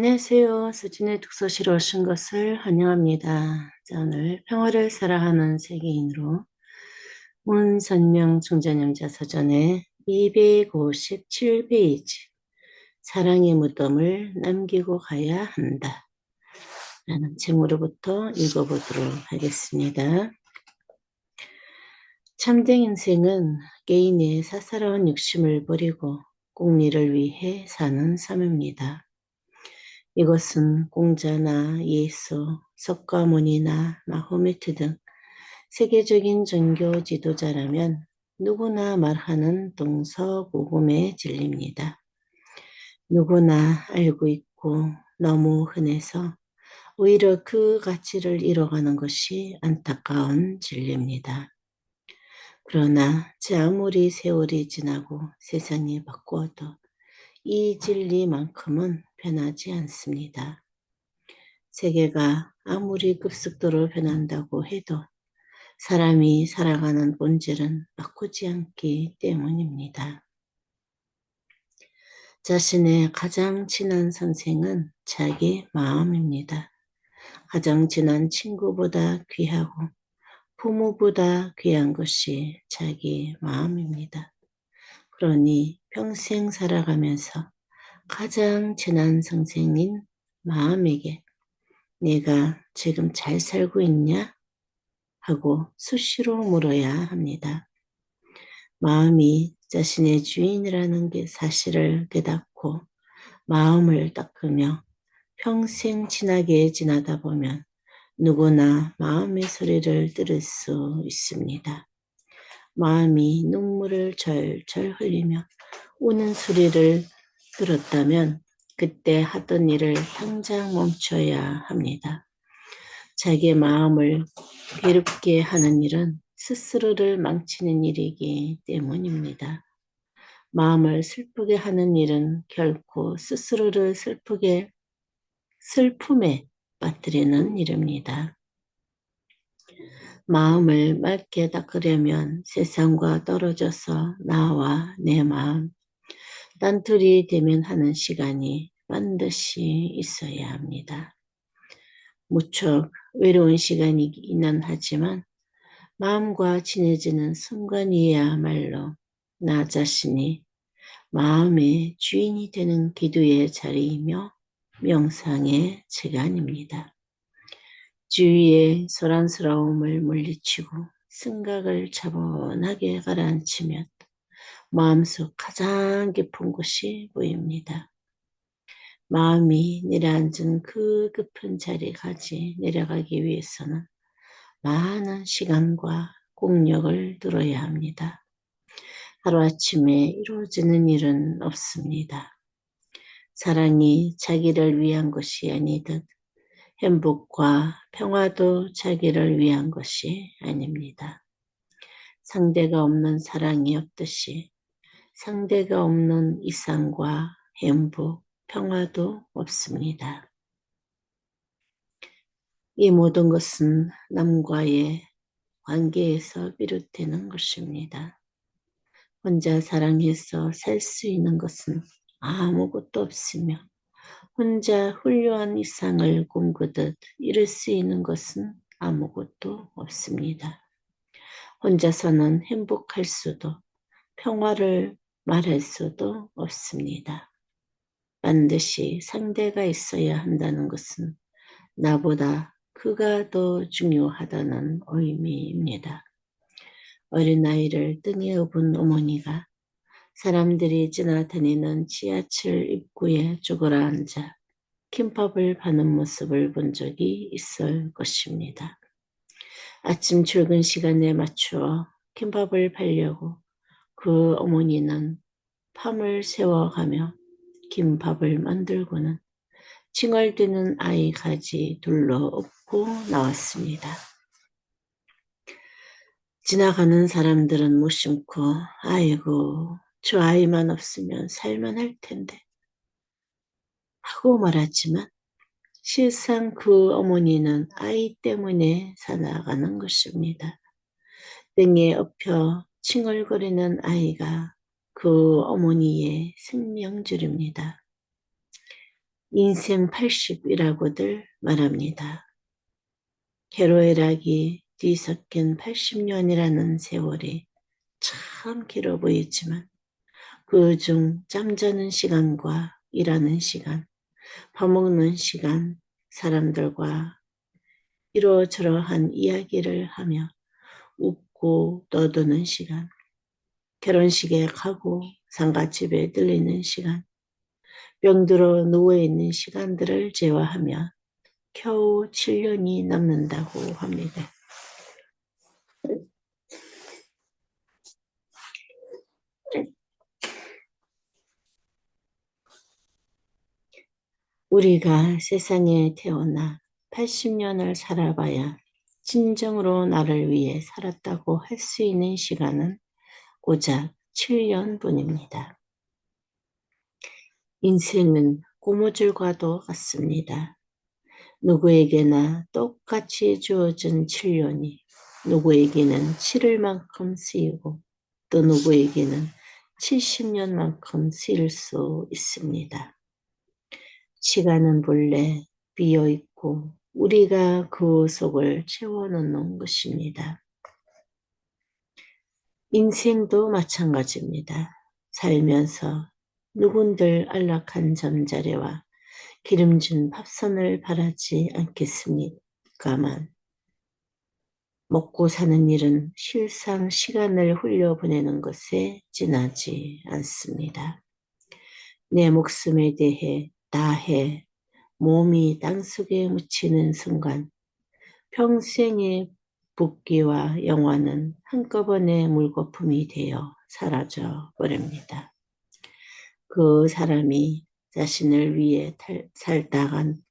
안녕하세요. 수진의 독서실에 오신 것을 환영합니다. 자, 오늘 평화를 사랑하는 세계인으로 문선명 총장영자 서전의 257페이지 사랑의 무덤을 남기고 가야 한다 라는 제목으로부터 읽어보도록 하겠습니다. 참된 인생은 개인의 사사로운 욕심을 버리고 공리를 위해 사는 삶입니다. 이것은 공자나 예수, 석가모니나 마호메트 등 세계적인 종교 지도자라면 누구나 말하는 동서고금의 진리입니다. 누구나 알고 있고 너무 흔해서 오히려 그 가치를 잃어가는 것이 안타까운 진리입니다. 그러나 아무리 세월이 지나고 세상이 바꾸어도 이 진리만큼은 변하지 않습니다. 세계가 아무리 급속도로 변한다고 해도 사람이 살아가는 본질은 바꾸지 않기 때문입니다. 자신의 가장 친한 선생은 자기 마음입니다. 가장 친한 친구보다 귀하고 부모보다 귀한 것이 자기 마음입니다. 그러니 평생 살아가면서 가장 친한 선생인 마음에게 내가 지금 잘 살고 있냐? 하고 수시로 물어야 합니다. 마음이 자신의 주인이라는 게 사실을 깨닫고 마음을 닦으며 평생 친하게 지나다 보면 누구나 마음의 소리를 들을 수 있습니다. 마음이 눈물을 절절 흘리며 우는 소리를 들었다면 그때 하던 일을 당장 멈춰야 합니다. 자기 마음을 괴롭게 하는 일은 스스로를 망치는 일이기 때문입니다. 마음을 슬프게 하는 일은 결코 스스로를 슬픔에 빠뜨리는 일입니다. 마음을 맑게 닦으려면 세상과 떨어져서 나와 내 마음, 딴둘이 대면하는 시간이 반드시 있어야 합니다. 무척 외로운 시간이기는 하지만 마음과 친해지는 순간이야말로 나 자신이 마음의 주인이 되는 기도의 자리이며 명상의 시간입니다. 주위의 소란스러움을 물리치고 생각을 차분하게 가라앉히면 마음속 가장 깊은 곳이 보입니다. 마음이 내려앉은 그 깊은 자리까지 내려가기 위해서는 많은 시간과 공력을 들어야 합니다. 하루아침에 이루어지는 일은 없습니다. 사랑이 자기를 위한 것이 아니듯 행복과 평화도 자기를 위한 것이 아닙니다. 상대가 없는 사랑이 없듯이 상대가 없는 이상과 행복, 평화도 없습니다. 이 모든 것은 남과의 관계에서 비롯되는 것입니다. 혼자 사랑해서 살 수 있는 것은 아무것도 없으며 혼자 훌륭한 이상을 꿈꾸듯 이룰 수 있는 것은 아무것도 없습니다. 혼자서는 행복할 수도 평화를 말할 수도 없습니다. 반드시 상대가 있어야 한다는 것은 나보다 그가 더 중요하다는 의미입니다. 어린아이를 등에 업은 어머니가 사람들이 지나다니는 지하철 입구에 쭈그러앉아 김밥을 파는 모습을 본 적이 있을 것입니다. 아침 출근 시간에 맞추어 김밥을 팔려고 그 어머니는 밤을 새워가며 김밥을 만들고는 칭얼대는 아이까지 둘러엎고 나왔습니다. 지나가는 사람들은 무심코 아이고 저 아이만 없으면 살만할 텐데 하고 말하지만 실상 그 어머니는 아이 때문에 살아가는 것입니다. 등에 엎여 칭얼거리는 아이가 그 어머니의 생명줄입니다. 인생 80이라고들 말합니다. 게로애락이 뒤섞인 80년이라는 세월이 참 길어 보이지만 그중 잠자는 시간과 일하는 시간, 밥 먹는 시간, 사람들과 이러저러한 이야기를 하며 웃고 떠드는 시간, 결혼식에 가고 상가집에 들리는 시간, 병들어 누워있는 시간들을 제외하면 겨우 7년이 남는다고 합니다. 우리가 세상에 태어나 80년을 살아봐야 진정으로 나를 위해 살았다고 할 수 있는 시간은 고작 7년뿐입니다. 인생은 고무줄과도 같습니다. 누구에게나 똑같이 주어진 7년이 누구에게는 7일만큼 쓰이고 또 누구에게는 70년만큼 쓰일 수 있습니다. 시간은 본래 비어있고 우리가 그 속을 채워넣는 것입니다. 인생도 마찬가지입니다. 살면서 누군들 안락한 잠자리와 기름진 밥선을 바라지 않겠습니까만 먹고 사는 일은 실상 시간을 흘려보내는 것에 지나지 않습니다. 내 목숨에 대해 다해 몸이 땅속에 묻히는 순간 평생의 붓기와 영화는 한꺼번에 물거품이 되어 사라져 버립니다. 그 사람이 자신을 위해 살다간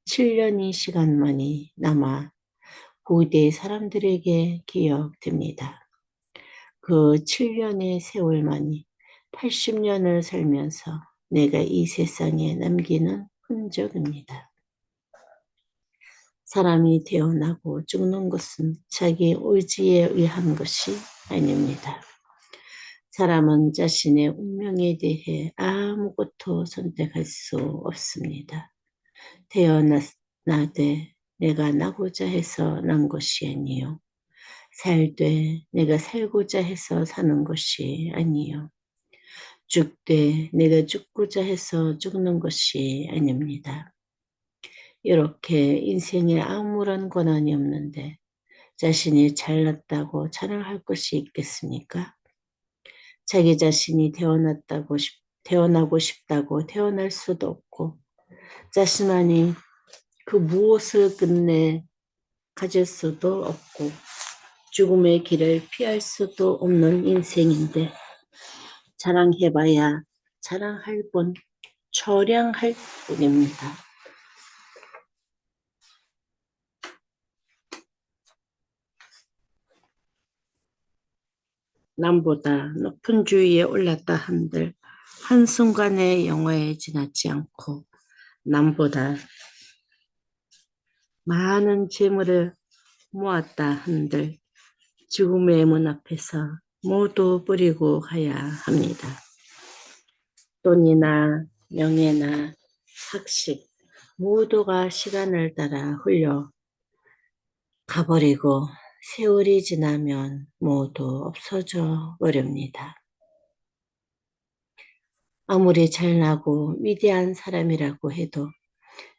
7년의 시간만이 남아 후대 사람들에게 기억됩니다. 그 7년의 세월만이 80년을 살면서 내가 이 세상에 남기는 흔적입니다. 사람이 태어나고 죽는 것은 자기 의지에 의한 것이 아닙니다. 사람은 자신의 운명에 대해 아무것도 선택할 수 없습니다. 태어나되 내가 나고자 해서 난 것이 아니요. 살되 내가 살고자 해서 사는 것이 아니요. 죽되 내가 죽고자 해서 죽는 것이 아닙니다. 이렇게 인생에 아무런 권한이 없는데 자신이 잘났다고 자랑할 것이 있겠습니까? 자기 자신이 태어나고 싶다고 태어날 수도 없고 자신만이 그 무엇을 끝내 가질 수도 없고 죽음의 길을 피할 수도 없는 인생인데 자랑해봐야 자랑할 뿐 처량할 뿐입니다. 남보다 높은 주위에 올랐다 한들 한순간의 영화에 지나지 않고 남보다 많은 재물을 모았다 한들 죽음의 문 앞에서 모두 버리고 가야 합니다. 돈이나 명예나 학식 모두가 시간을 따라 흘려 가버리고 세월이 지나면 모두 없어져 버립니다. 아무리 잘나고 위대한 사람이라고 해도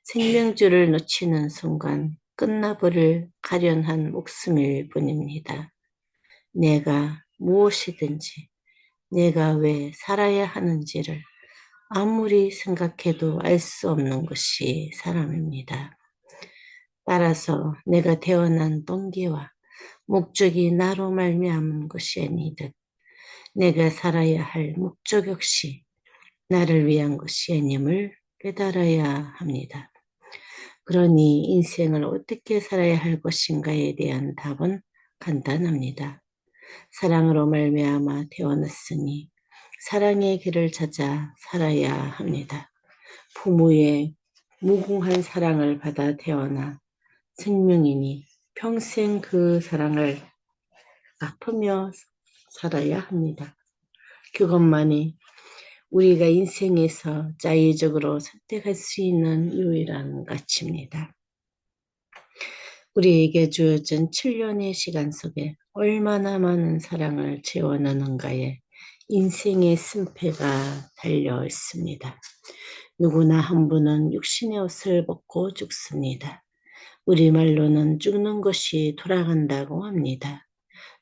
생명줄을 놓치는 순간 끝나버릴 가련한 목숨일 뿐입니다. 내가 무엇이든지 내가 왜 살아야 하는지를 아무리 생각해도 알 수 없는 것이 사람입니다. 따라서 내가 태어난 동기와 목적이 나로 말미암은 것이 아니듯 내가 살아야 할 목적 역시 나를 위한 것이 아님을 깨달아야 합니다. 그러니 인생을 어떻게 살아야 할 것인가에 대한 답은 간단합니다. 사랑으로 말미암아 태어났으니 사랑의 길을 찾아 살아야 합니다. 부모의 무궁한 사랑을 받아 태어나 생명이니 평생 그 사랑을 아프며 살아야 합니다. 그것만이 우리가 인생에서 자의적으로 선택할 수 있는 유일한 가치입니다. 우리에게 주어진 7년의 시간 속에 얼마나 많은 사랑을 채워넣는가에 인생의 승패가 달려 있습니다. 누구나 한 분은 육신의 옷을 벗고 죽습니다. 우리말로는 죽는 것이 돌아간다고 합니다.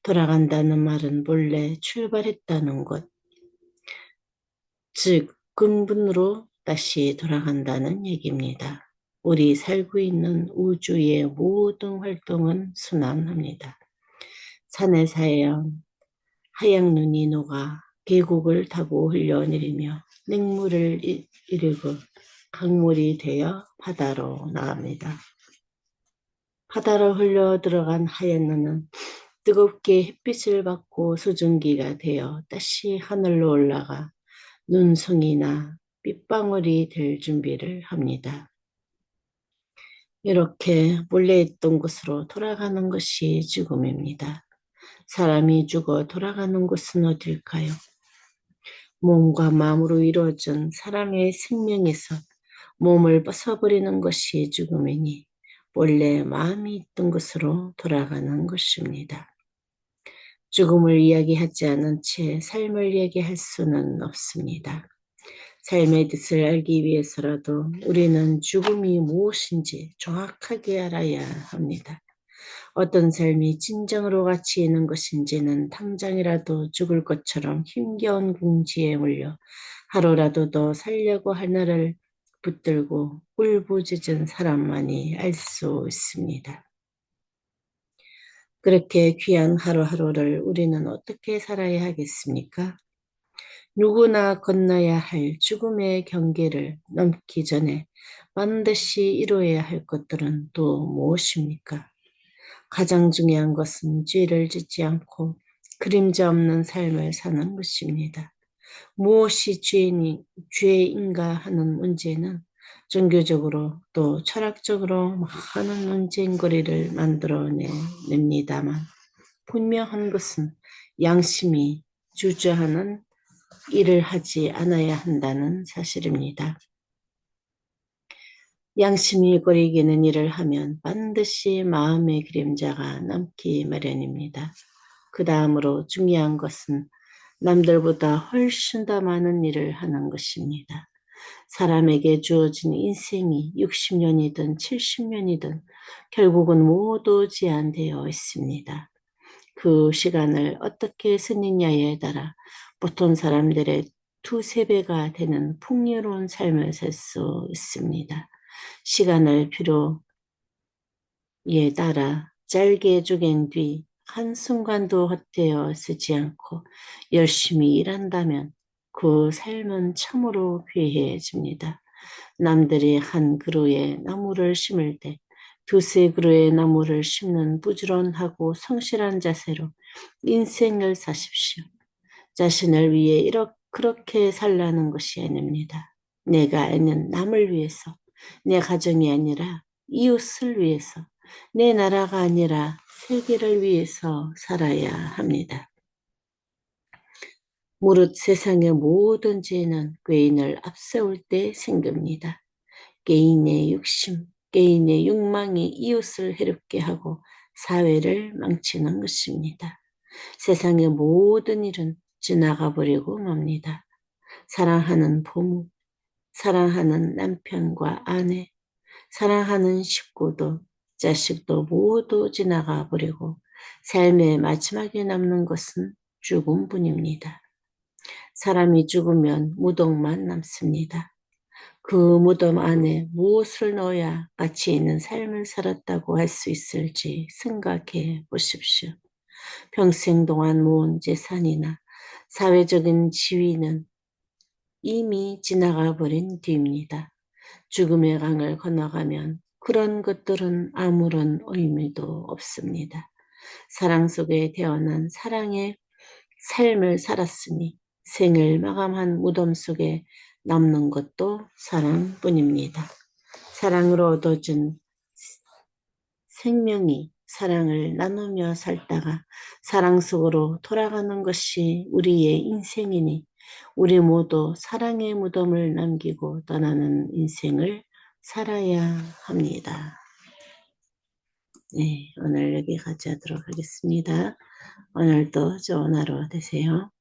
돌아간다는 말은 본래 출발했다는 것, 즉 근본으로 다시 돌아간다는 얘기입니다. 우리 살고 있는 우주의 모든 활동은 순환합니다. 산의 하양 눈이 녹아 계곡을 타고 흘러내리며 냉물을 이르고 강물이 되어 바다로 나갑니다. 바다로 흘러 들어간 하얀 눈은 뜨겁게 햇빛을 받고 수증기가 되어 다시 하늘로 올라가 눈송이나 빗방울이 될 준비를 합니다. 이렇게 몰래 있던 곳으로 돌아가는 것이 죽음입니다. 사람이 죽어 돌아가는 곳은 어딜까요? 몸과 마음으로 이루어진 사람의 생명에서 몸을 벗어버리는 것이 죽음이니 원래 마음이 있던 곳으로 돌아가는 것입니다. 죽음을 이야기하지 않은 채 삶을 얘기할 수는 없습니다. 삶의 뜻을 알기 위해서라도 우리는 죽음이 무엇인지 정확하게 알아야 합니다. 어떤 삶이 진정으로 가치 있는 것인지는 당장이라도 죽을 것처럼 힘겨운 궁지에 몰려 하루라도 더 살려고 하나를 붙들고 울부짖은 사람만이 알 수 있습니다. 그렇게 귀한 하루하루를 우리는 어떻게 살아야 하겠습니까? 누구나 건너야 할 죽음의 경계를 넘기 전에 반드시 이루어야 할 것들은 또 무엇입니까? 가장 중요한 것은 죄를 짓지 않고 그림자 없는 삶을 사는 것입니다. 무엇이 죄인가 하는 문제는 종교적으로 또 철학적으로 많은 논쟁거리를 만들어냅니다만 분명한 것은 양심이 주저하는 일을 하지 않아야 한다는 사실입니다. 양심이 거리기는 일을 하면 반드시 마음의 그림자가 남기 마련입니다. 그 다음으로 중요한 것은 남들보다 훨씬 더 많은 일을 하는 것입니다. 사람에게 주어진 인생이 60년이든 70년이든 결국은 모두 제한되어 있습니다. 그 시간을 어떻게 쓰느냐에 따라 보통 사람들의 두세 배가 되는 풍요로운 삶을 살 수 있습니다. 시간을 필요에 따라 짧게 쪼갠 뒤 한순간도 헛되어 쓰지 않고 열심히 일한다면 그 삶은 참으로 귀해집니다. 남들이 한 그루의 나무를 심을 때 두세 그루의 나무를 심는 부지런하고 성실한 자세로 인생을 사십시오. 자신을 위해 그렇게 살라는 것이 아닙니다. 내가 아는 남을 위해서, 내 가정이 아니라 이웃을 위해서, 내 나라가 아니라 세계를 위해서 살아야 합니다. 무릇 세상의 모든 죄는 죄인을 앞세울 때 생깁니다. 개인의 욕심, 개인의 욕망이 이웃을 해롭게 하고 사회를 망치는 것입니다. 세상의 모든 일은 지나가 버리고 맙니다. 사랑하는 부모, 사랑하는 남편과 아내, 사랑하는 식구도 자식도 모두 지나가 버리고 삶의 마지막에 남는 것은 죽음뿐입니다. 사람이 죽으면 무덤만 남습니다. 그 무덤 안에 무엇을 넣어야 가치 있는 삶을 살았다고 할 수 있을지 생각해 보십시오. 평생 동안 모은 재산이나 사회적인 지위는 이미 지나가 버린 뒤입니다. 죽음의 강을 건너가면 그런 것들은 아무런 의미도 없습니다. 사랑 속에 태어난 사랑의 삶을 살았으니 생을 마감한 무덤 속에 남는 것도 사랑뿐입니다. 사랑으로 얻어진 생명이 사랑을 나누며 살다가 사랑 속으로 돌아가는 것이 우리의 인생이니 우리 모두 사랑의 무덤을 남기고 떠나는 인생을 살아야 합니다. 네, 오늘 여기까지 하도록 하겠습니다. 오늘도 좋은 하루 되세요.